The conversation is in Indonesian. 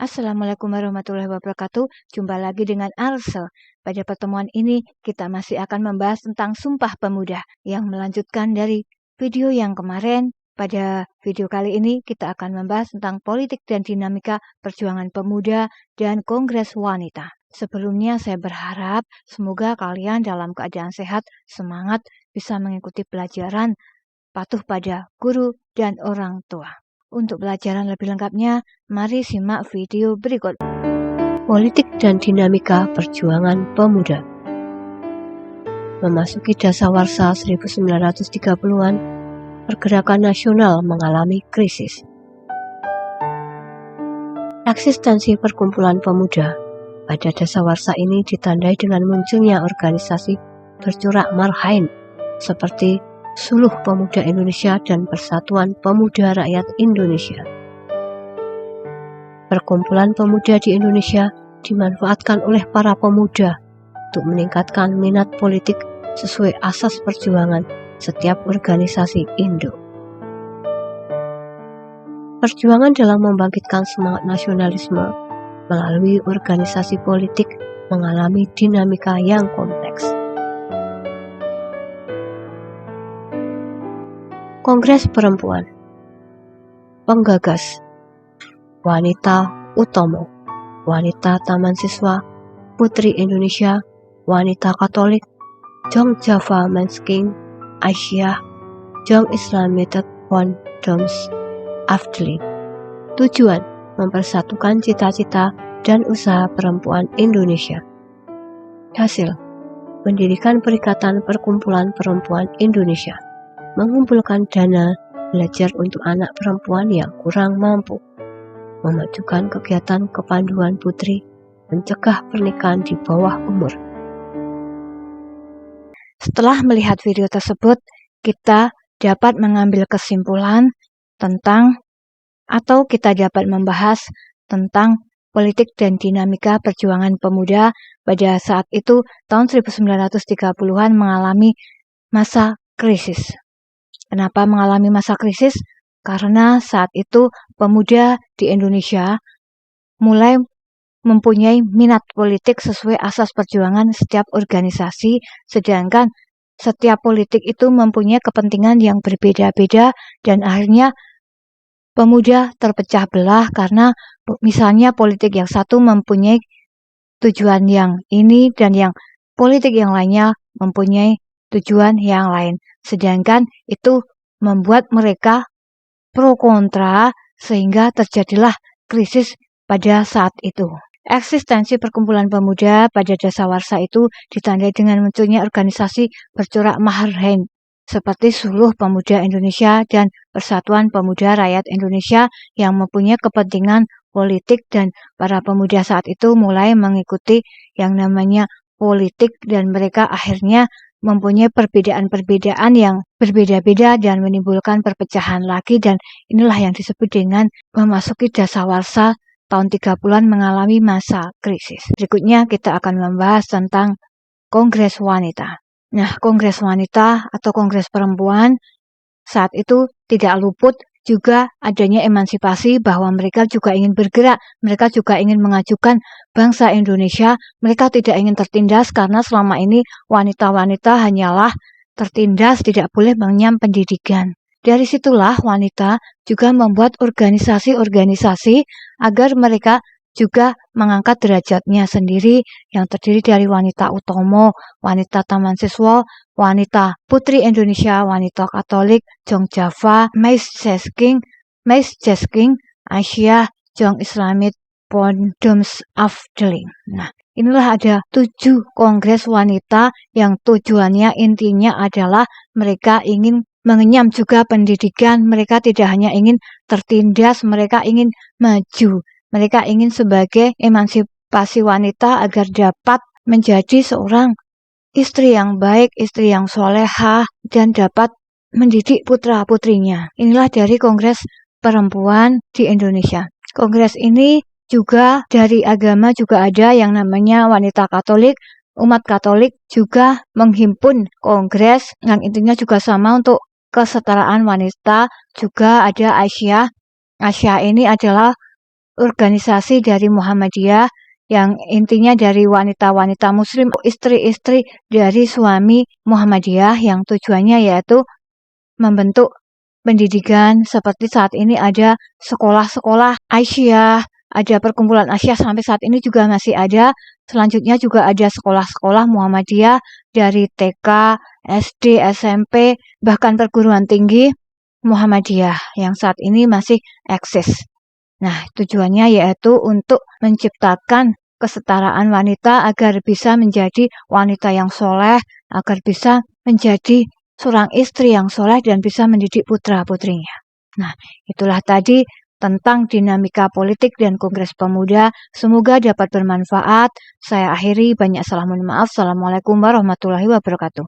Assalamualaikum warahmatullahi wabarakatuh. Jumpa lagi dengan Arse. Pada pertemuan ini kita masih akan membahas tentang Sumpah Pemuda yang melanjutkan dari video yang kemarin. Pada video kali ini kita akan membahas tentang politik dan dinamika perjuangan pemuda dan Kongres Wanita. Sebelumnya saya berharap semoga kalian dalam keadaan sehat, semangat, bisa mengikuti pelajaran, patuh pada guru dan orang tua. Untuk pelajaran lebih lengkapnya, mari simak video berikut. Politik dan dinamika perjuangan pemuda. Memasuki dasawarsa 1930-an, pergerakan nasional mengalami krisis. Eksistensi perkumpulan pemuda pada dasawarsa ini ditandai dengan munculnya organisasi bercorak marhain seperti Suluh Pemuda Indonesia dan Persatuan Pemuda Rakyat Indonesia. Perkumpulan pemuda di Indonesia dimanfaatkan oleh para pemuda untuk meningkatkan minat politik sesuai asas perjuangan setiap organisasi induk. Perjuangan dalam membangkitkan semangat nasionalisme melalui organisasi politik mengalami dinamika yang kompleks. Kongres Perempuan. Penggagas Wanita Utomo, Wanita Taman Siswa, Putri Indonesia, Wanita Katolik, Jong Java Men's King, Aisyah, Jong Islamited Bondoms Afdli. Tujuan mempersatukan cita-cita dan usaha perempuan Indonesia. Hasil mendirikan Perikatan Perkumpulan Perempuan Indonesia, mengumpulkan dana belajar untuk anak perempuan yang kurang mampu, memajukan kegiatan kepanduan putri, mencegah pernikahan di bawah umur. Setelah melihat video tersebut, kita dapat mengambil kesimpulan tentang atau kita dapat membahas tentang politik dan dinamika perjuangan pemuda pada saat itu tahun 1930-an mengalami masa krisis. Kenapa mengalami masa krisis? Karena saat itu pemuda di Indonesia mulai mempunyai minat politik sesuai asas perjuangan setiap organisasi, sedangkan setiap politik itu mempunyai kepentingan yang berbeda-beda dan akhirnya pemuda terpecah belah karena misalnya politik yang satu mempunyai tujuan yang ini dan yang politik yang lainnya mempunyai tujuan yang lain. Sedangkan itu membuat mereka pro kontra sehingga terjadilah krisis pada saat itu. Eksistensi perkumpulan pemuda pada dasawarsa itu ditandai dengan munculnya organisasi bercorak marhain seperti Suluh Pemuda Indonesia dan Persatuan Pemuda Rakyat Indonesia yang mempunyai kepentingan politik dan para pemuda saat itu mulai mengikuti yang namanya politik dan mereka akhirnya mempunyai perbedaan-perbedaan yang berbeda-beda dan menimbulkan perpecahan lagi, dan inilah yang disebut dengan memasuki dasawarsa tahun 30-an mengalami masa krisis. Berikutnya kita akan membahas tentang Kongres Wanita. Nah, Kongres Wanita atau Kongres Perempuan saat itu tidak luput juga adanya emansipasi bahwa mereka juga ingin bergerak, mereka juga ingin mengajukan bangsa Indonesia, mereka tidak ingin tertindas karena selama ini wanita-wanita hanyalah tertindas, tidak boleh mengenyam pendidikan. Dari situlah wanita juga membuat organisasi-organisasi agar mereka juga mengangkat derajatnya sendiri yang terdiri dari Wanita Utomo, Wanita Taman Siswa, Wanita Putri Indonesia, Wanita Katolik, Jong Java, Men's King, Aisyah, Jong Islamic Bondoms Afdli. Nah, inilah ada 7 kongres wanita yang tujuannya intinya adalah mereka ingin mengenyam juga pendidikan, mereka tidak hanya ingin tertindas, mereka ingin maju. Mereka ingin sebagai emansipasi wanita agar dapat menjadi seorang istri yang baik, istri yang solehah, dan dapat mendidik putra-putrinya. Inilah dari Kongres Perempuan di Indonesia. Kongres ini juga dari agama juga ada yang namanya Wanita Katolik. Umat Katolik juga menghimpun kongres yang intinya juga sama untuk kesetaraan wanita. Juga ada Aisyah. Aisyah ini adalah organisasi dari Muhammadiyah yang intinya dari wanita-wanita muslim, istri-istri dari suami Muhammadiyah yang tujuannya yaitu membentuk pendidikan seperti saat ini ada sekolah-sekolah Aisyah, ada perkumpulan Aisyah sampai saat ini juga masih ada. Selanjutnya juga ada sekolah-sekolah Muhammadiyah dari TK, SD, SMP, bahkan perguruan tinggi Muhammadiyah yang saat ini masih eksis. Nah, tujuannya yaitu untuk menciptakan kesetaraan wanita agar bisa menjadi wanita yang soleh, agar bisa menjadi seorang istri yang soleh dan bisa mendidik putra-putrinya. Nah, itulah tadi tentang dinamika politik dan Kongres Pemuda. Semoga dapat bermanfaat. Saya akhiri, banyak salah mohon maaf. Assalamualaikum warahmatullahi wabarakatuh.